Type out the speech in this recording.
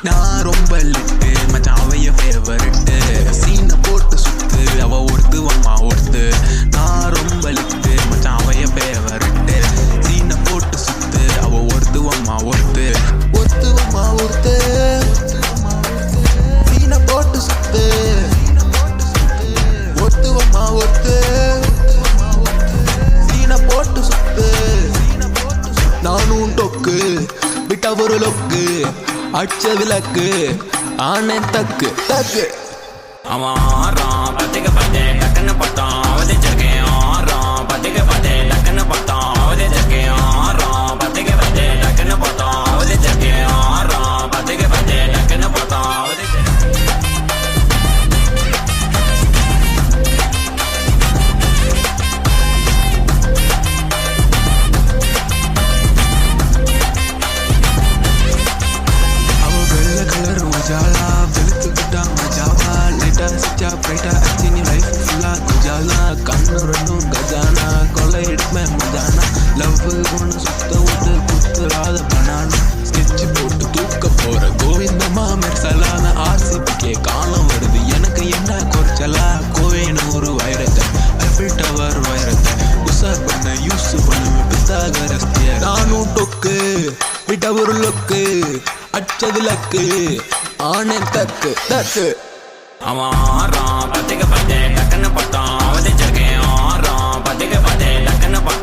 நான் ரொம்ப லிட்டு மச்சான் அவைய ஃபேவரெட்டு சீனை போட்டு சுத்து அவ ஒருத்துவம்மா ஒருத்து நான் ரொம்ப லிட்டு மச்சான் அவைய ஃபேவரெட்டு சீனை போட்டு சுத்து அவ ஒருத்துவம்மா ஒருத்து ஒருத்துவம்மா ஒருத்து சீனை போட்டு சுத்து ஒருத்துவம்மா ஒருத்து சீனை போட்டு சுத்து நானும் டொக்கு விட்ட ஒரு லொக்கு அச்ச விளக்கு ஆனே தக்கு தக்கு அவன் ஆறான் பத்திக்க பத்தே டக்குன்னு பார்த்தான் அவதே ஜர்க்கேன் ஆறான் பத்திக்க பத்தே டக்குன்னு பார்த்தான் அவதே ஜர்க்கேன் ஆறான் பத்திக்க பத்தே டக்குன்னு பார்த்தான் அவதே ஜர்க்கேன் ஆறான் பத்திக்க பத்தே டக்குன்னு பார்த்தான் அவதே जाला வெளுத்து விட்டா மஜாவா லைட்டா சிச்சா பிரைட்டா அச்சி நீ லைஃப் ஃபுல்லா குஜாலா கண்ணு ரெண்டும் கஜானா கொலை எடுப்பேன் மஜானா லவ் ஒன்று சுத்த விட்டு குத்துறாத பனானா ஸ்கெட்ச் போட்டு தூக்க போற கோவிந்தமா மெர்சலான ஆர்சிபிக்கே காலம் வருது எனக்கு என்ன குறைச்சலா கோவேனூர் வைரத்தை ஐஃபில் டவர் வைரத்தை உசார் பண்ண யூஸ் பண்ணுவேன் பித்தாக ரஸ்திய நானும் டொக்கு விட்ட ஒரு லொக்கு அச்சது லக்கு ஆனே தக்கு தக்கு அவன் ஆறான் பத்திக்க பத்தே டக்குன்னு பார்த்தான் அவதே ஜர்க்கேன் ஆறான் பத்திக்க பத்தே டக்குன்னு பார்த்தான்